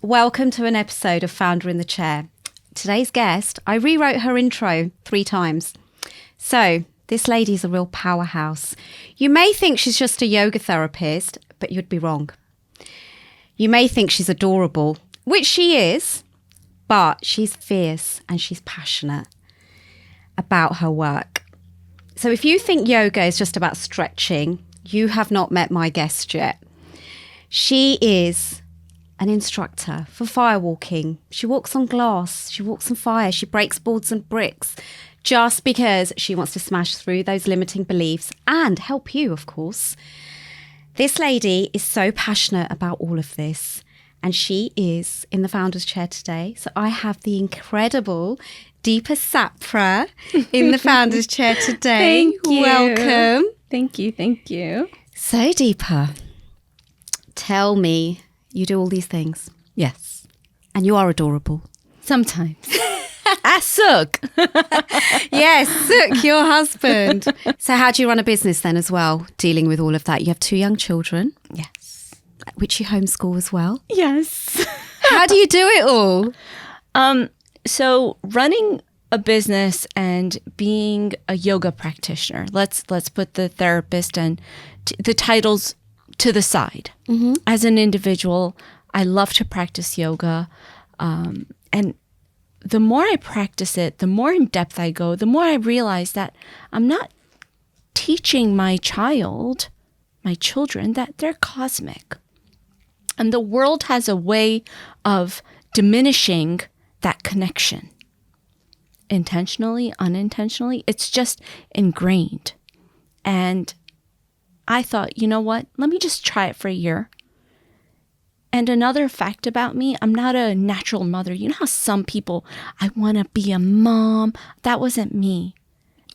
Welcome to an episode of Founder in the Chair. Today's guest, I rewrote her intro 3 times. So, this lady's a real powerhouse. You may think she's just a yoga therapist, but you'd be wrong. You may think she's adorable, which she is, but she's fierce and she's passionate about her work. So if you think yoga is just about stretching, you have not met my guest yet. She is an instructor for firewalking. She walks on glass, she walks on fire, she breaks boards and bricks just because she wants to smash through those limiting beliefs and help you, of course. This lady is so passionate about all of this, and she is in the founder's chair today. So I have the incredible Deepa Sapra in the founder's chair today. Thank you. Welcome. Thank you. So Deepa, tell me, you do all these things. Yes. And you are adorable. Sometimes. Sook. Yes, Sook, your husband. So how do you run a business then as well, dealing with all of that? You have 2 young children. Yes. Which you homeschool as well. Yes. How do you do it all? So running a business and being a yoga practitioner, let's put the therapist and the titles to the side. Mm-hmm. As an individual, I love to practice yoga. And the more I practice it, the more in depth I go, the more I realize that I'm not teaching my children, that they're cosmic. And the world has a way of diminishing that connection. Intentionally, unintentionally, it's just ingrained. And I thought, you know what? Let me just try it for a year. And another fact about me, I'm not a natural mother. You know how some people, I want to be a mom. That wasn't me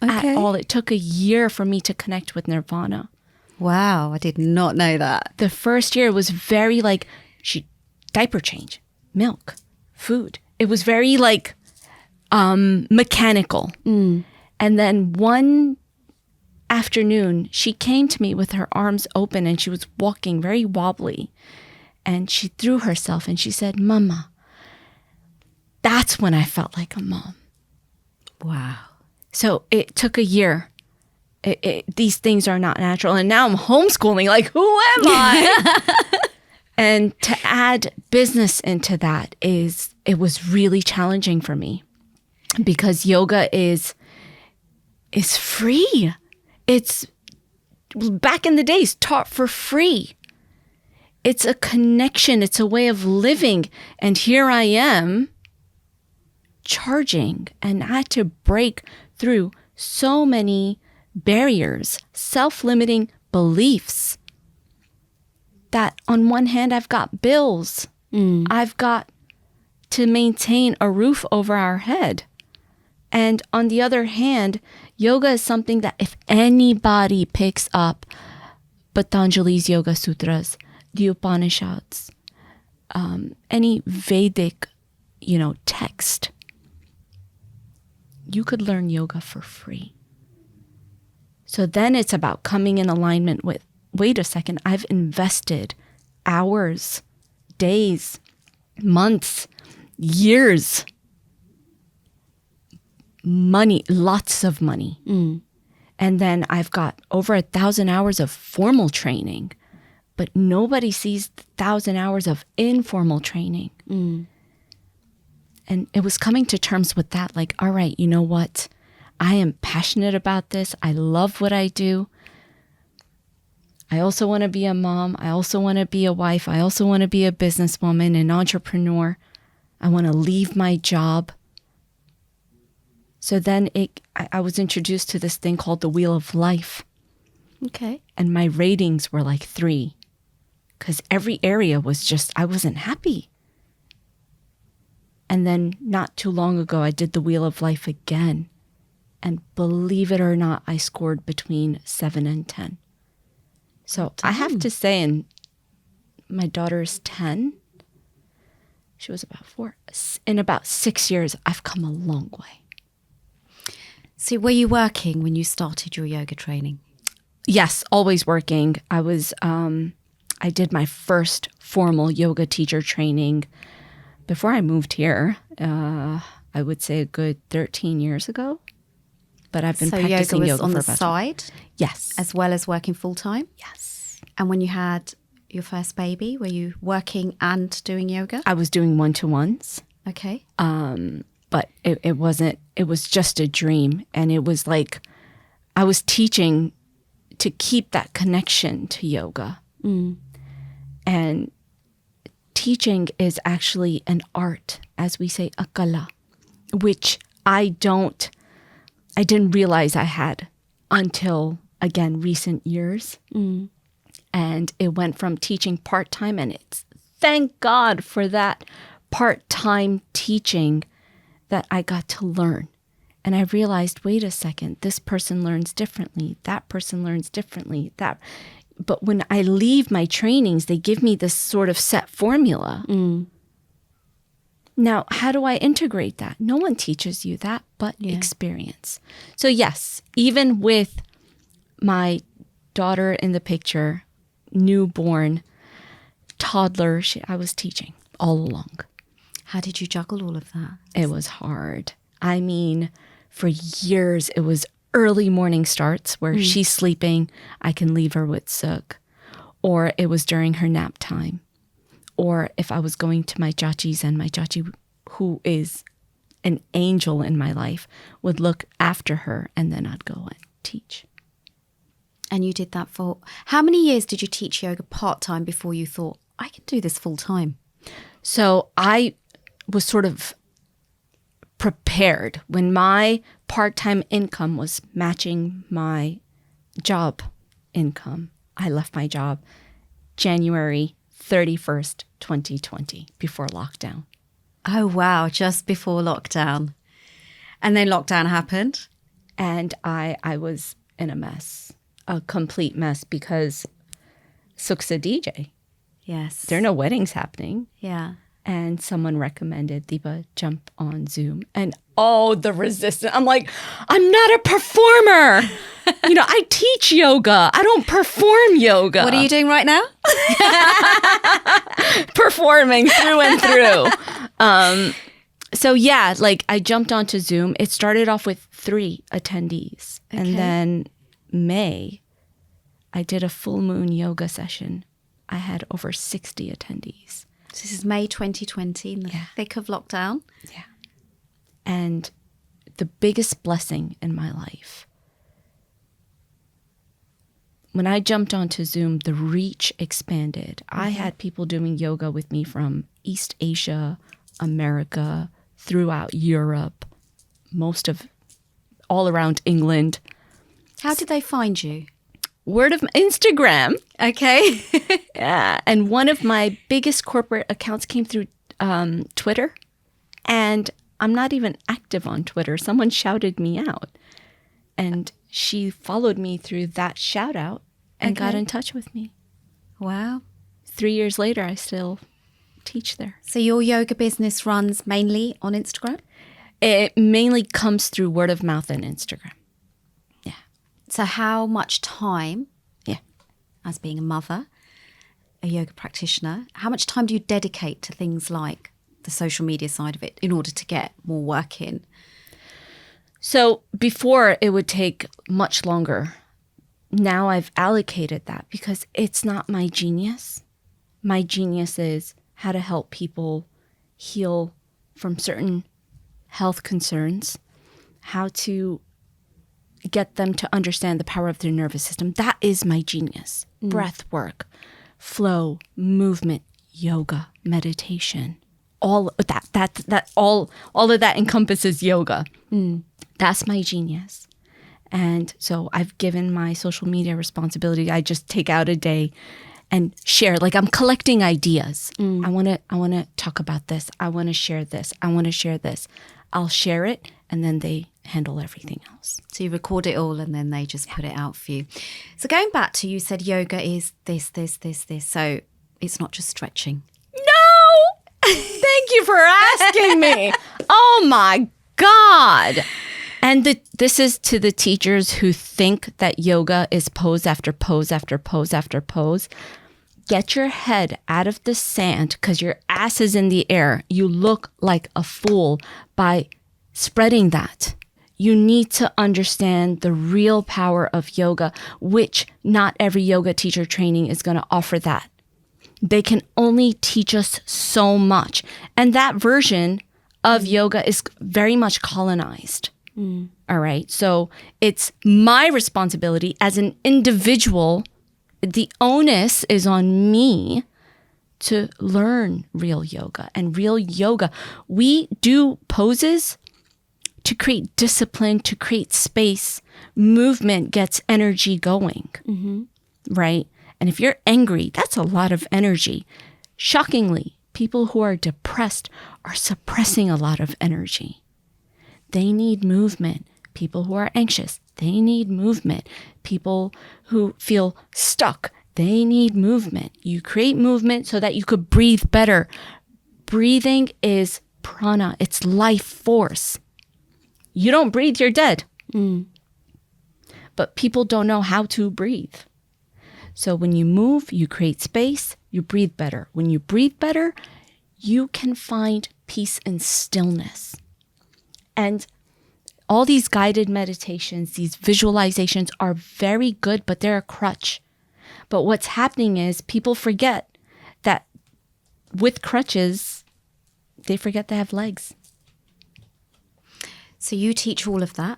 at all. It took a year for me to connect with Nirvana. Wow, I did not know that. The first year was very like, diaper change, milk, food. It was very like mechanical. Mm. And then one afternoon, she came to me with her arms open and she was walking very wobbly. And she threw herself and she said, "Mama." That's when I felt like a mom. Wow. So it took a year. These things are not natural. And now I'm homeschooling. Like, who am I? And to add business into that it was really challenging for me because yoga is free. It's back in the days taught for free. It's a connection. It's a way of living. And here I am charging, and I had to break through so many barriers, self-limiting beliefs that on one hand, I've got bills. I've got to maintain a roof over our head. And on the other hand, yoga is something that if anybody picks up Patanjali's Yoga Sutras, the Upanishads, any Vedic, text, you could learn yoga for free. So then it's about coming in alignment with, wait a second, I've invested hours, days, months, years, money, lots of money. And then I've got over 1,000 hours of formal training, but nobody sees 1,000 hours of informal training. And it was coming to terms with that, like, all right, you know what? I am passionate about this. I love what I do. I also want to be a mom. I also want to be a wife. I also want to be a businesswoman, an entrepreneur. I want to leave my job. So then I was introduced to this thing called the Wheel of Life. Okay. And my ratings were like 3 because every area was just, I wasn't happy. And then not too long ago, I did the Wheel of Life again. And believe it or not, I scored between 7 and 10. So I have to say, and my daughter's 10. She was about 4. In about 6 years, I've come a long way. So were you working when you started your yoga training? Yes, always working. I I did my first formal yoga teacher training before I moved here. I would say a good 13 years ago. But I've been practicing yoga was yoga on for the about side, yes, as well as working full time. yes. And when you had your first baby, were you working and doing yoga? I was doing one-to-ones. Okay. But it wasn't, it was just a dream. And it was like I was teaching to keep that connection to yoga. And teaching is actually an art, as we say, a kala, which I didn't realize I had until, again, recent years. And it went from teaching part-time, and it's thank God for that part-time teaching that I got to learn. And I realized, wait a second, this person learns differently. That person learns differently. But when I leave my trainings, they give me this sort of set formula. Now, how do I integrate that? No one teaches you that but experience. So yes, even with my daughter in the picture, newborn, toddler, I was teaching all along. How did you juggle all of that? It was hard. I mean, for years, it was early morning starts where she's sleeping, I can leave her with Suk. Or it was during her nap time. Or if I was going to my jachis, and my jachi, who is an angel in my life, would look after her, and then I'd go and teach. And you did that for how many years did you teach yoga part-time before you thought, I can do this full-time? So I was sort of prepared when my part-time income was matching my job income. I left my job January 31st, 2020, before lockdown. Oh, wow. Just before lockdown. And then lockdown happened. And I was in a mess, a complete mess, because Suk's a DJ. Yes. There are no weddings happening. Yeah. And someone recommended, Deepa, jump on Zoom. And the resistance. I'm like, I'm not a performer. I teach yoga. I don't perform yoga. What are you doing right now? Performing through and through. So yeah, like I jumped onto Zoom. It started off with 3 attendees. Okay. And then May, I did a full moon yoga session. I had over 60 attendees. This is May 2020, in the thick of lockdown. Yeah. And the biggest blessing in my life, when I jumped onto Zoom, the reach expanded. I had people doing yoga with me from East Asia, America, throughout Europe, all around England. How did they find you? Word of Instagram. Okay. Yeah. And one of my biggest corporate accounts came through Twitter. And I'm not even active on Twitter. Someone shouted me out. And she followed me through that shout out and got in touch with me. Wow. 3 years later, I still teach there. So your yoga business runs mainly on Instagram? It mainly comes through word of mouth and Instagram. Yeah. So how much time, Yeah. as being a mother, a yoga practitioner, how much time do you dedicate to things like the social media side of it in order to get more work in? So before it would take much longer. Now I've allocated that because it's not my genius. My genius is how to help people heal from certain health concerns, how to get them to understand the power of their nervous system. That is my genius. Breath work, flow, movement, yoga, meditation. All of that encompasses yoga. That's my genius. And so I've given my social media responsibility. I just take out a day and share. Like I'm collecting ideas. I want to talk about this. I want to share this. I want to share this. I'll share it, and then they handle everything else. So you record it all and then they just put it out for you. So going back to, you said yoga is this. So it's not just stretching. No! Thank you for asking me. Oh my God. And this is to the teachers who think that yoga is pose after pose after pose after pose. get your head out of the sand because your ass is in the air. You look like a fool by spreading that. You need to understand the real power of yoga, which not every yoga teacher training is going to offer that. They can only teach us so much. And that version of yoga is very much colonized. All right. So it's my responsibility as an individual. The onus is on me to learn real yoga. And real yoga, we do poses to create discipline, to create space. Movement gets energy going, right? And if you're angry, that's a lot of energy. Shockingly, people who are depressed are suppressing a lot of energy. They need movement. People who are anxious, they need movement. People who feel stuck, they need movement. You create movement so that you could breathe better. Breathing is prana. It's life force. You don't breathe, you're dead. But people don't know how to breathe. So when you move, you create space, you breathe better. When you breathe better, you can find peace and stillness. And all these guided meditations, these visualizations are very good, but they're a crutch. But what's happening is people forget that with crutches, they forget they have legs. So you teach all of that?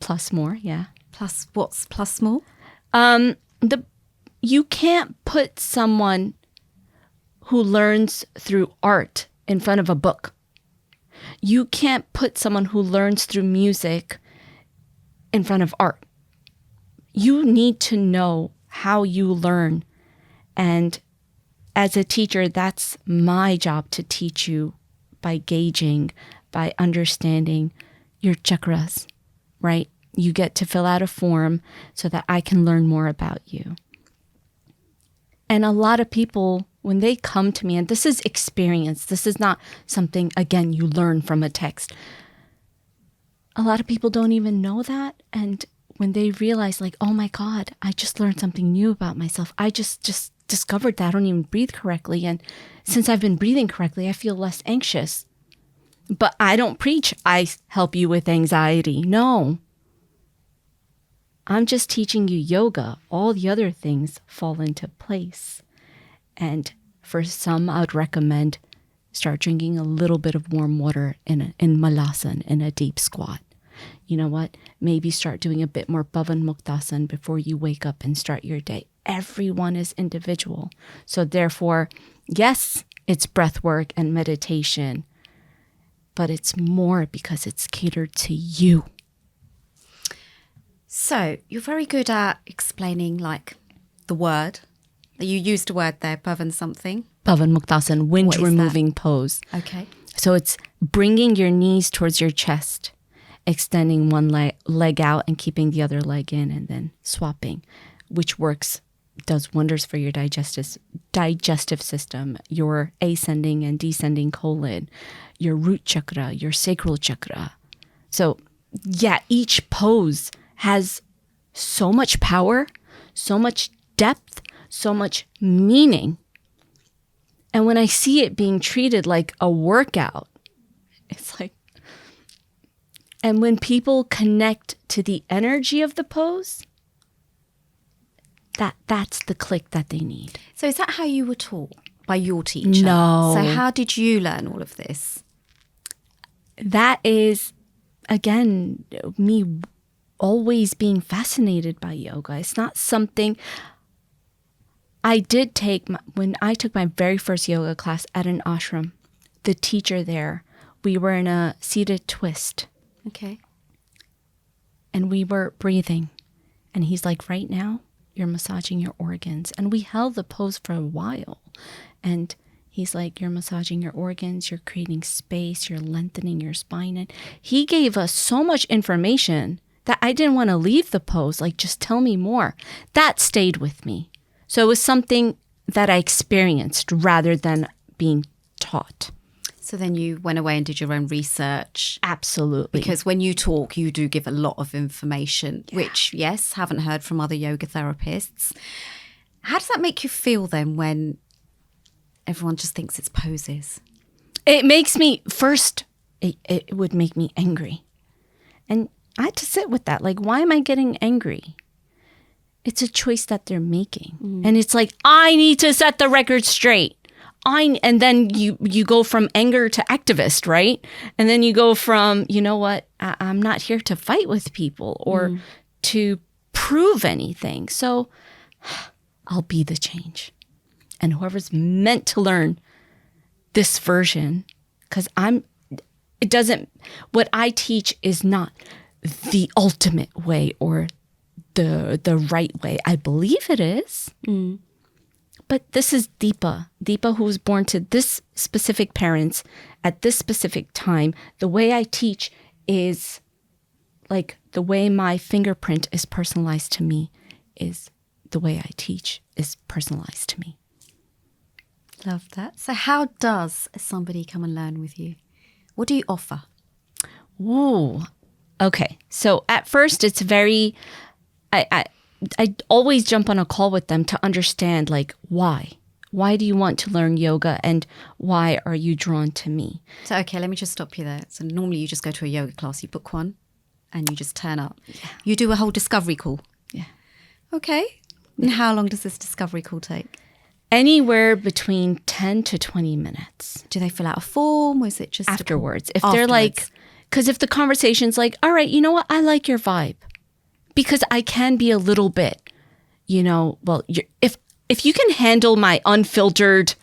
Plus more, yeah. Plus what's plus more? You can't put someone who learns through art in front of a book. You can't put someone who learns through music in front of art. You need to know how you learn. And as a teacher, that's my job to teach you by gauging, by understanding your chakras, right? You get to fill out a form so that I can learn more about you. And a lot of people, when they come to me, and this is experience, this is not something, again, you learn from a text. A lot of people don't even know that. And when they realize like, oh my God, I just learned something new about myself. I just discovered that I don't even breathe correctly. And since I've been breathing correctly, I feel less anxious. But I don't preach, I help you with anxiety. No. I'm just teaching you yoga. All the other things fall into place. And for some, I would recommend start drinking a little bit of warm water in malasana, in a deep squat. You know what? Maybe start doing a bit more Bhavan Muktasana before you wake up and start your day. Everyone is individual. So therefore, yes, it's breath work and meditation, but it's more because it's catered to you. So you're very good at explaining like the word. You used a word there, Bhavan something. Bhavan Muktasana, wind What is removing pose. Okay. So it's bringing your knees towards your chest, extending one leg out and keeping the other leg in, and then swapping, which does wonders for your digestive system, your ascending and descending colon, your root chakra, your sacral chakra. So yeah, each pose has so much power, so much depth, so much meaning. And when I see it being treated like a workout, it's like, and when people connect to the energy of the pose, that's the click that they need. So is that how you were taught? By your teacher? No. So how did you learn all of this? That is, again, me always being fascinated by yoga. It's not something I did take. When I took my very first yoga class at an ashram, the teacher there, we were in a seated twist. Okay. And we were breathing. And he's like, right now, you're massaging your organs. And we held the pose for a while. And he's like, you're massaging your organs, you're creating space, you're lengthening your spine. And he gave us so much information that I didn't want to leave the pose. Like, just tell me more. That stayed with me. So it was something that I experienced rather than being taught. So then you went away and did your own research. Absolutely. Because when you talk, you do give a lot of information, which, yes, haven't heard from other yoga therapists. How does that make you feel then when everyone just thinks it's poses? It makes me, first, it would make me angry. And I had to sit with that. Like, why am I getting angry? It's a choice that they're making. And it's like, I need to set the record straight. And then you go from anger to activist, right? And then you go from, you know what, I'm not here to fight with people or to prove anything. So I'll be the change. And whoever's meant to learn this version, because what I teach is not the ultimate way or the right way. I believe it is. But this is Deepa, who was born to this specific parents at this specific time. The way I teach is like the way my fingerprint is personalized to me is the way I teach is personalized to me. Love that. So how does somebody come and learn with you? What do you offer? Ooh, okay. So at first it's very, I always jump on a call with them to understand, like, why? Why do you want to learn yoga and why are you drawn to me? So, okay, let me just stop you there. So normally you just go to a yoga class, you book one and you just turn up. Yeah. You do a whole discovery call. Yeah. Okay. And how long does this discovery call take? Anywhere between 10 to 20 minutes. Do they fill out a form or is it just Afterwards. If they're like, because if the conversation's like, all right, you know what? I like your vibe. Because I can be a little bit, well, if you can handle my unfiltered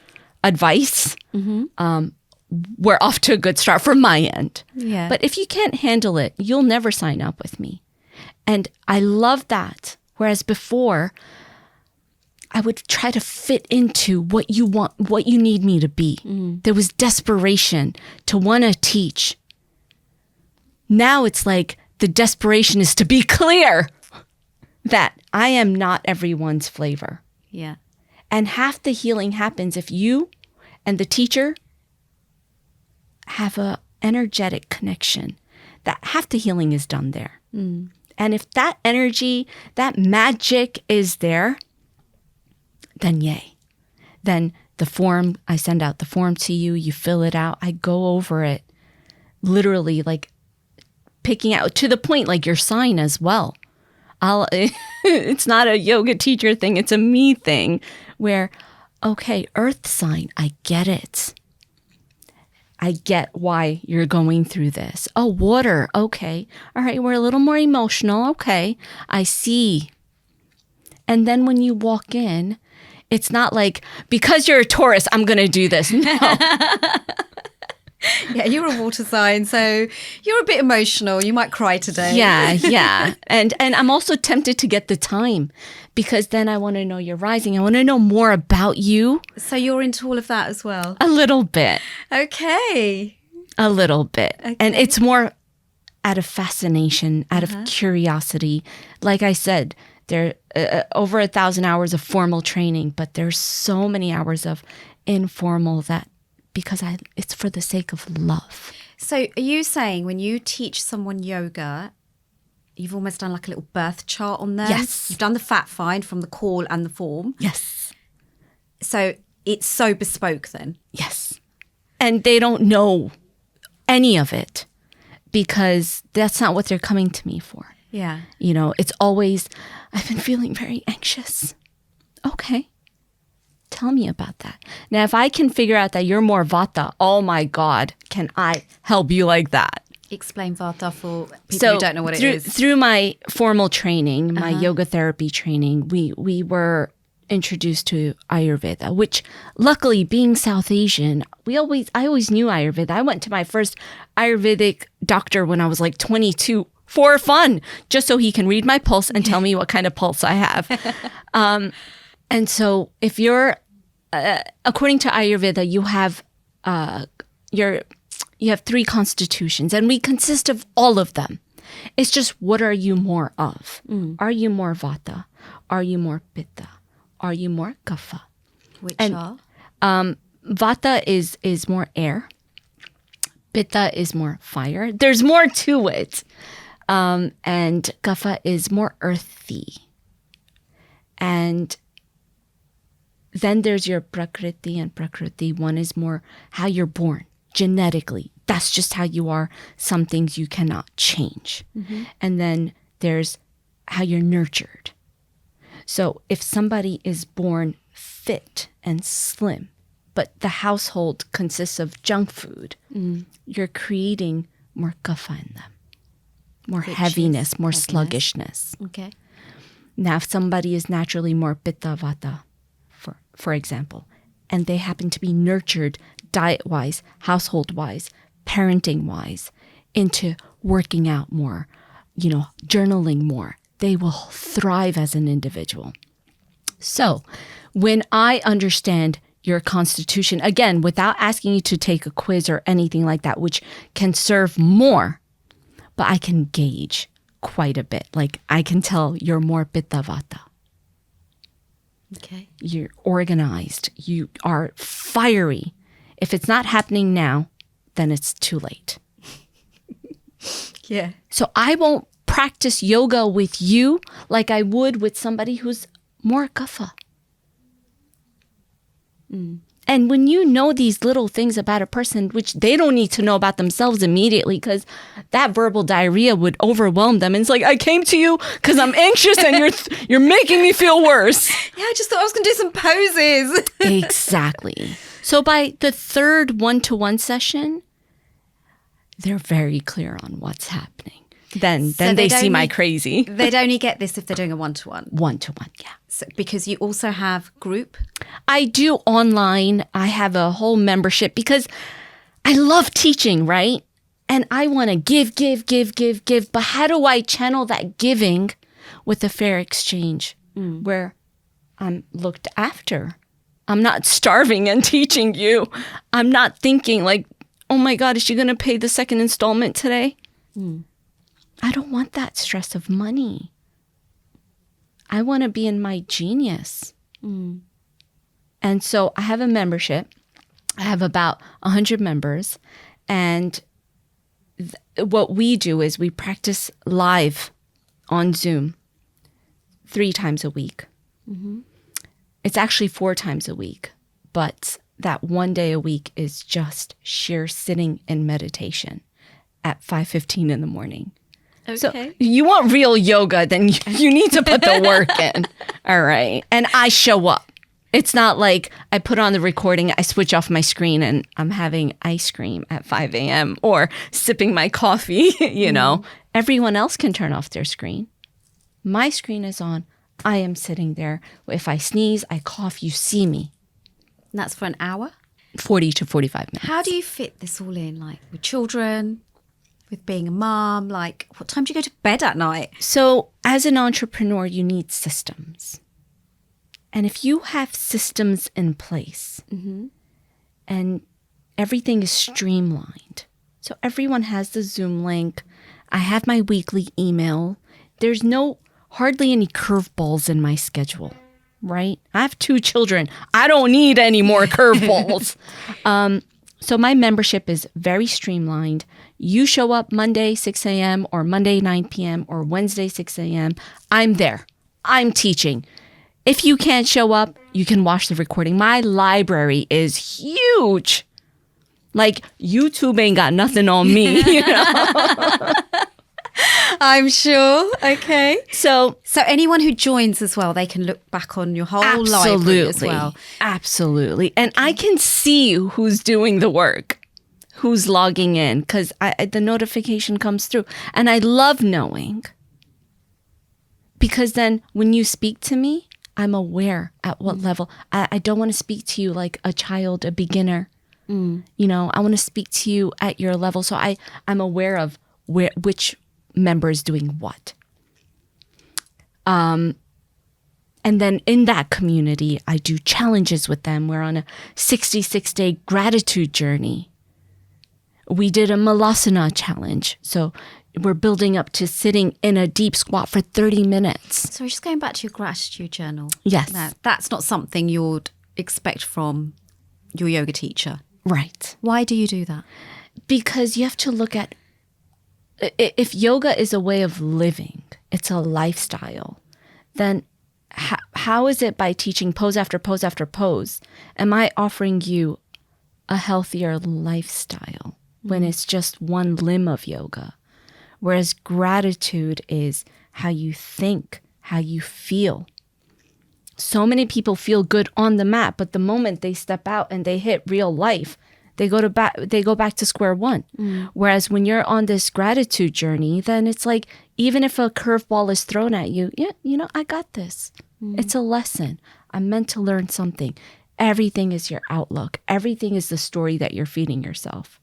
advice, we're off to a good start from my end. Yeah. But if you can't handle it, you'll never sign up with me. And I love that. Whereas before, I would try to fit into what you want, what you need me to be. There was desperation to want to teach. Now it's like, the desperation is to be clear that I am not everyone's flavor. Yeah. And half the healing happens if you and the teacher have a energetic connection. That half the healing is done there. And if that energy, that magic is there, then yay. Then the form, I send out the form to you, you fill it out, I go over it, literally like picking out to the point like your sign as well. It's not a yoga teacher thing. It's a me thing where, okay, earth sign, I get it. I get why you're going through this. Oh, water. Okay. All right. We're a little more emotional. Okay. I see. And then when you walk in, it's not like, because you're a Taurus, I'm going to do this. No. Yeah, you're a water sign, so you're a bit emotional. You might cry today. Yeah. And I'm also tempted to get the time because then I want to know your rising. I want to know more about you. So you're into all of that as well? A little bit. Okay. A little bit. Okay. And it's more out of fascination, out of curiosity. Like I said, there are over 1,000 hours of formal training, but there's so many hours of informal that because it's for the sake of love. So are you saying when you teach someone yoga, you've almost done like a little birth chart on them? Yes. You've done the fact find from the call and the form. Yes. So it's so bespoke then? Yes. And they don't know any of it because that's not what they're coming to me for. Yeah. It's always, I've been feeling very anxious. Okay. Tell me about that. Now, if I can figure out that you're more Vata, oh my God, can I help you like that? Explain Vata for people who don't know what it is. Through my formal training, my yoga therapy training, we were introduced to Ayurveda, which luckily being South Asian, I always knew Ayurveda. I went to my first Ayurvedic doctor when I was like 22 for fun, just so he can read my pulse and tell me what kind of pulse I have. And so if you're, according to Ayurveda, you have three constitutions and we consist of all of them. It's just, what are you more of? Are you more Vata? Are you more Pitta? Are you more Kapha? Which are? Vata is more air. Pitta is more fire. There's more to it. And Kapha is more earthy. And Then there's your prakriti and prakriti. One is more how you're born genetically. That's just how you are. Some things you cannot change. And then there's how you're nurtured. So if somebody is born fit and slim, but the household consists of junk food, you're creating more kapha in them, more heaviness, more sluggishness. Okay. Now, if somebody is naturally more pitta vata, for example, and they happen to be nurtured diet-wise, household-wise, parenting-wise, into working out more, journaling more, they will thrive as an individual. So when I understand your constitution, again, without asking you to take a quiz or anything like that, which can serve more, but I can gauge quite a bit. Like I can tell you're more pitta vata. Okay. You're organized. You are fiery. If it's not happening now, then it's too late. Yeah. So I won't practice yoga with you like I would with somebody who's more kapha. And when you know these little things about a person, which they don't need to know about themselves immediately, because that verbal diarrhea would overwhelm them. And it's like, I came to you because I'm anxious and you're making me feel worse. Yeah, I just thought I was going to do some poses. Exactly. So by the third one-to-one session, they're very clear on what's happening. Then they see my crazy. They'd only get this if they're doing a one-to-one. One-to-one, yeah. So, because you also have group. I do online. I have a whole membership because I love teaching, right? And I want to give. But how do I channel that giving with a fair exchange where I'm looked after? I'm not starving and teaching you. I'm not thinking like, oh my God, is she going to pay the second installment today? I don't want that stress of money. I want to be in my genius. And so I have a membership. I have about 100 members. And what we do is we practice live on Zoom 3 times a week. It's actually 4 times a week. But that one day a week is just sheer sitting in meditation at 5:15 in the morning. Okay. So you want real yoga, then you need to put the work in. All right. And I show up. It's not like I put on the recording, I switch off my screen and I'm having ice cream at 5 a.m. or sipping my coffee, Everyone else can turn off their screen. My screen is on. I am sitting there. If I sneeze, I cough, you see me. And that's for an hour? 40 to 45 minutes. How do you fit this all in, like with children, with being a mom? Like, what time do you go to bed at night? So as an entrepreneur, you need systems. And if you have systems in place and everything is streamlined, so everyone has the Zoom link, I have my weekly email, there's hardly any curveballs in my schedule, right? I have 2 children. I don't need any more curveballs. So my membership is very streamlined. You show up Monday, 6 a.m. or Monday, 9 p.m. or Wednesday, 6 a.m. I'm there. I'm teaching. If you can't show up, you can watch the recording. My library is huge. Like YouTube ain't got nothing on me, I'm sure. Okay. So anyone who joins as well, they can look back on your whole library as well. Absolutely. And I can see who's doing the work, who's logging in, because the notification comes through. And I love knowing, because then when you speak to me, I'm aware at what level. I don't want to speak to you like a child, a beginner. I want to speak to you at your level. So I'm aware of which member is doing what. And then in that community, I do challenges with them. We're on a 66-day gratitude journey. We did a Malasana challenge. So we're building up to sitting in a deep squat for 30 minutes. So just going back to your gratitude journal. Yes. That's not something you'd expect from your yoga teacher. Right. Why do you do that? Because you have to look at, if yoga is a way of living, it's a lifestyle, then how is it by teaching pose after pose after pose? Am I offering you a healthier lifestyle when it's just one limb of yoga? Whereas gratitude is how you think, how you feel. So many people feel good on the mat, but the moment they step out and they hit real life, they go back to square one. Whereas when you're on this gratitude journey, then it's like, even if a curveball is thrown at you, yeah, I got this. It's a lesson. I'm meant to learn something. Everything is your outlook. Everything is the story that you're feeding yourself.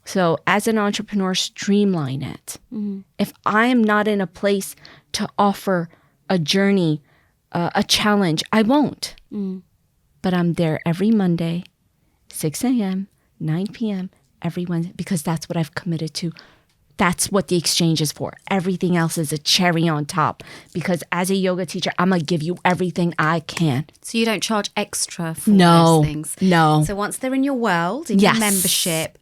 So as an entrepreneur, streamline it. If I'm not in a place to offer a journey, a challenge, I won't. But I'm there every Monday, 6 a.m., 9 p.m., every Wednesday, because that's what I've committed to. That's what the exchange is for. Everything else is a cherry on top, because as a yoga teacher, I'm going to give you everything I can. So you don't charge extra for those things? No. So once they're in your world, in your membership,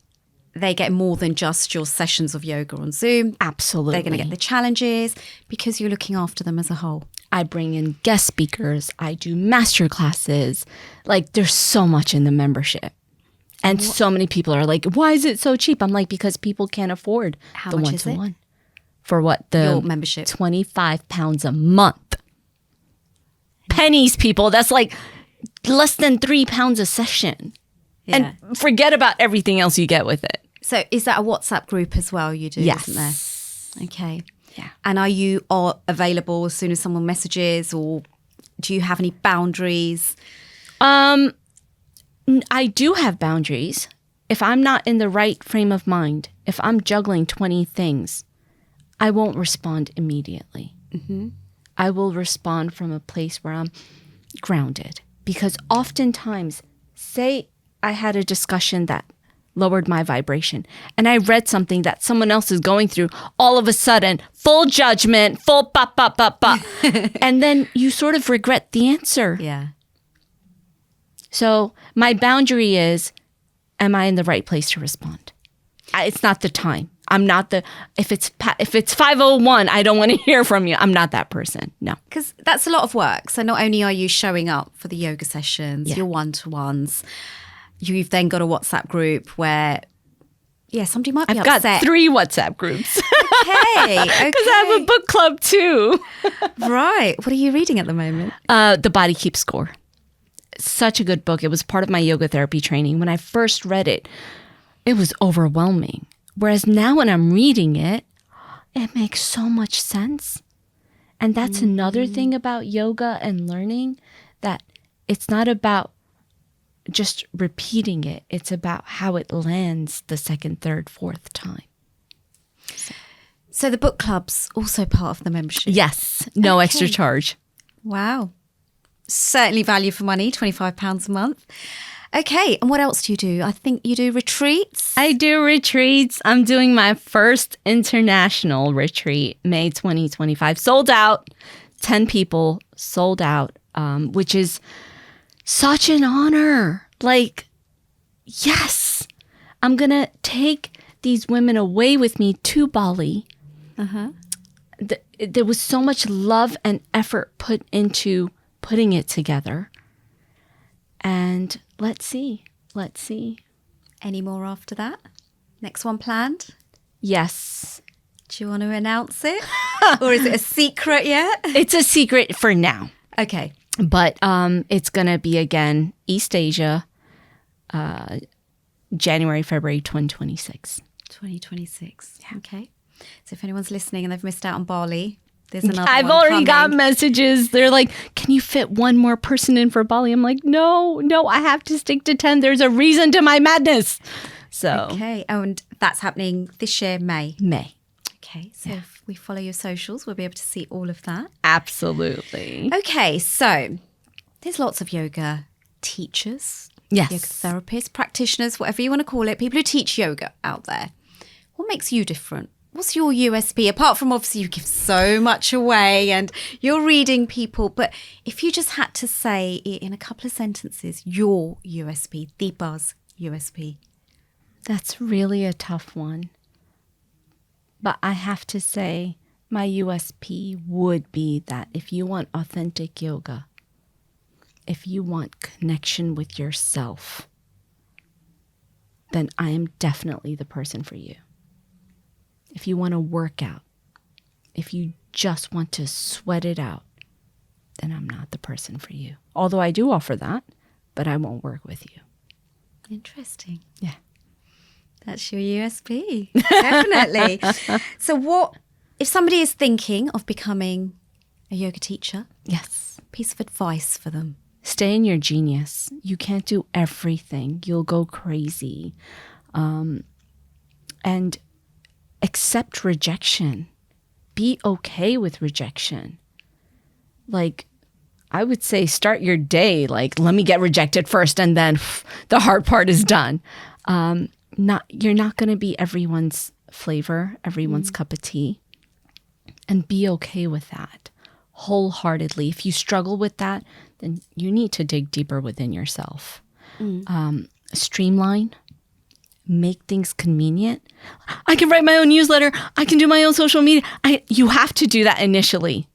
they get more than just your sessions of yoga on Zoom. Absolutely. They're going to get the challenges because you're looking after them as a whole. I bring in guest speakers. I do master classes. Like, there's so much in the membership. And so many people are like, why is it so cheap? I'm like, because people can't afford the one-to-one. For what? Your membership. £25 a month. Pennies, people. That's like less than £3 a session. Yeah. And forget about everything else you get with it. So is that a WhatsApp group as well you do, yes. Isn't there? Okay. Yeah. And are you available as soon as someone messages, or do you have any boundaries? I do have boundaries. If I'm not in the right frame of mind, if I'm juggling 20 things, I won't respond immediately. I will respond from a place where I'm grounded. Because oftentimes, say I had a discussion that lowered my vibration, and I read something that someone else is going through, all of a sudden, full judgment, full ba, ba, ba, ba. And then you sort of regret the answer. Yeah. So my boundary is, am I in the right place to respond? It's not the time. I'm not if it's 5:01, I don't want to hear from you. I'm not that person. No. Because that's a lot of work. So not only are you showing up for the yoga sessions, your one-to-ones, you've then got a WhatsApp group where, somebody might be upset. I've got 3 WhatsApp groups. Okay. Because I have a book club too. Right. What are you reading at the moment? The Body Keeps Score. Such a good book. It was part of my yoga therapy training. When I first read it, it was overwhelming. Whereas now when I'm reading it, it makes so much sense. And that's another thing about yoga and learning, that it's not about just repeating it. It's about how it lands the second, third, fourth time. So the book club's also part of the membership? Yes. No extra charge. Wow. Certainly value for money, £25 a month. Okay, and what else do you do? I think you do retreats. I do retreats. I'm doing my first international retreat, May 2025. Sold out, 10 people, sold out, which is such an honor. Like, yes, I'm going to take these women away with me to Bali. There was so much love and effort put into putting it together. And let's see. Any more after that? Next one planned? Yes. Do you want to announce it? Or is it a secret yet? It's a secret for now. Okay. But it's going to be, again, East Asia, January, February 2026. 2026. Yeah. Okay. So if anyone's listening and they've missed out on Bali, there's another I've one already got coming. messages. They're like, can you fit one more person in for Bali? I'm like, no, I have to stick to 10. There's a reason to my madness. So. Okay. Oh, and that's happening this year, May. Okay. So if we follow your socials, we'll be able to see all of that. Absolutely. Okay. So there's lots of yoga teachers, yes, yoga therapists, practitioners, whatever you want to call it, people who teach yoga out there. What makes you different? What's your USP? Apart from obviously you give so much away and you're reading people, but if you just had to say in a couple of sentences, your USP, Deepa's USP. That's really a tough one. But I have to say my USP would be that if you want authentic yoga, if you want connection with yourself, then I am definitely the person for you. If you want to work out, if you just want to sweat it out, then I'm not the person for you. Although I do offer that, but I won't work with you. Interesting. Yeah. That's your USP. Definitely. So what, if somebody is thinking of becoming a yoga teacher, Yes. piece of advice for them? Stay in your genius. You can't do everything. You'll go crazy. And accept rejection. Be okay with rejection. Like, I would say start your day like, let me get rejected first and then the hard part is done. You're not going to be everyone's flavor, everyone's cup of tea. And be okay with that wholeheartedly. If you struggle with that, then you need to dig deeper within yourself. Streamline. Make things convenient. I can write my own newsletter. I can do my own social media. You have to do that initially.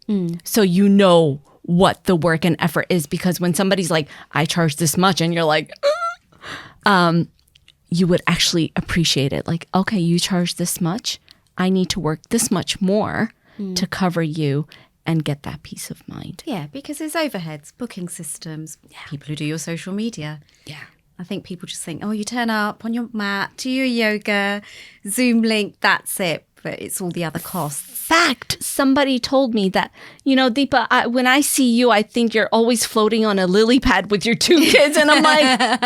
So you know what the work and effort is, because when somebody's like, I charge this much, and you're like, you would actually appreciate it. Like, okay, you charge this much. I need to work this much more to cover you and get that peace of mind. Yeah, because there's overheads, booking systems, people who do your social media. Yeah. I think people just think, oh, you turn up on your mat, do your yoga, Zoom link, that's it. But it's all the other costs. Fact, somebody told me that, Deepa, when I see you, I think you're always floating on a lily pad with your 2 kids. And I'm like,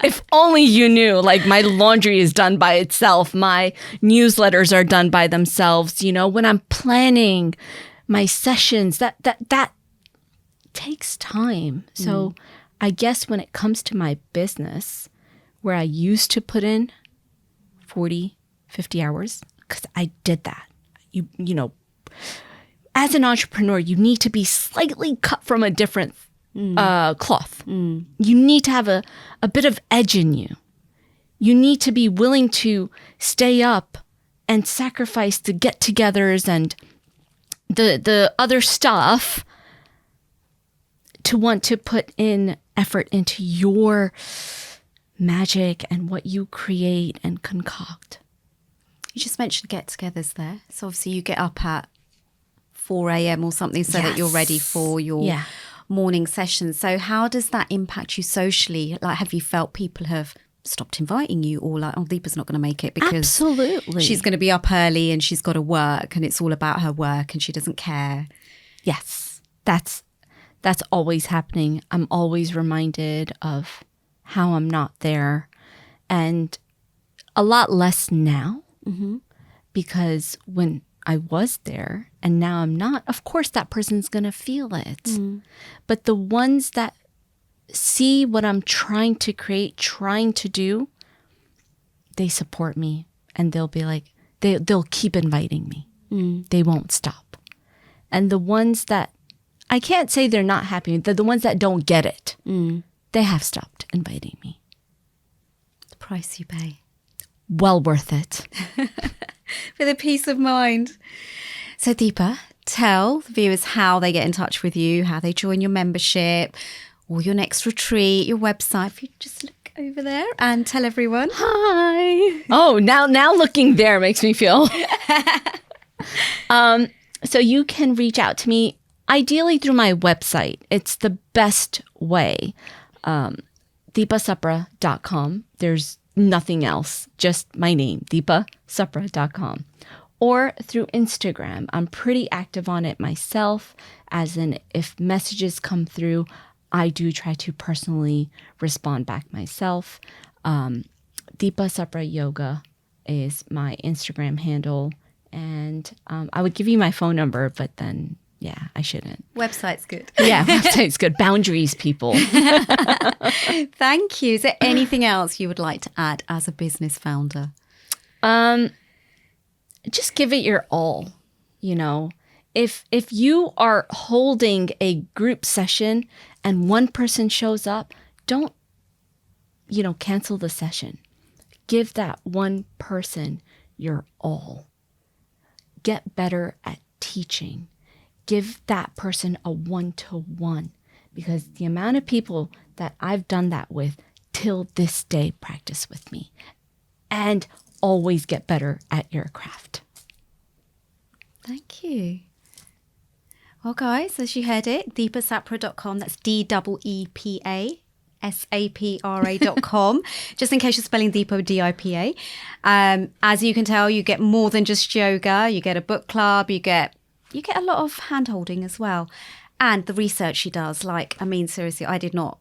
if only you knew, like, my laundry is done by itself. My newsletters are done by themselves. When I'm planning my sessions, that takes time. So I guess when it comes to my business, where I used to put in 40, 50 hours, because I did that. You know, as an entrepreneur, you need to be slightly cut from a different cloth. You need to have a bit of edge in you. You need to be willing to stay up and sacrifice the get-togethers and the other stuff to want to put in effort into your magic and what you create and concoct. You just mentioned get-togethers there. So obviously you get up at 4 a.m. or something so that you're ready for your morning session. So how does that impact you socially? Like, have you felt people have stopped inviting you, or like, oh, Deepa's not going to make it because Absolutely. she's going to be up early and she's got to work and it's all about her work and she doesn't care? Yes, that's always happening. I'm always reminded of how I'm not there, and a lot less now. Because when I was there and now I'm not, of course that person's going to feel it. But the ones that see what I'm trying to create, trying to do, they support me, and they'll be like, they'll keep inviting me. They won't stop. And the ones that, I can't say they're not happy, they're the ones that don't get it. They have stopped inviting me. The price you pay. Well worth it. For the peace of mind. So Deepa, tell the viewers how they get in touch with you, how they join your membership, or your next retreat, your website. If you just look over there and tell everyone. Hi. Oh, now looking there makes me feel. So you can reach out to me ideally through my website. It's the best way. deepasapra.com. There's nothing else, just my name, deepasapra.com. Or through Instagram. I'm pretty active on it myself, as in if messages come through, I do try to personally respond back myself. Deepa Sapra Yoga is my Instagram handle. And I would give you my phone number, but then, yeah, I shouldn't. Website's good. Yeah, website's good. Boundaries, people. Thank you. Is there anything else you would like to add as a business founder? Just give it your all. If you are holding a group session and one person shows up, don't, cancel the session. Give that one person your all. Get better at teaching. Give that person a one-to-one, because the amount of people that I've done that with till this day practice with me and always get better at your craft. Thank you. Well, guys, as you heard it, deepasapra.com. That's DEEPASAPRA.com. Just in case you're spelling Deepa with DIPA. As you can tell, you get more than just yoga. You get a book club. You get a lot of hand holding as well. And the research she does, seriously, I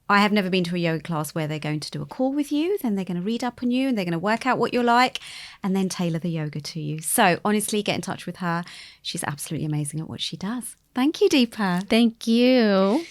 have never been to a yoga class where they're going to do a call with you, then they're going to read up on you and they're going to work out what you're like and then tailor the yoga to you. So honestly, get in touch with her. She's absolutely amazing at what she does. Thank you, Deepa. Thank you.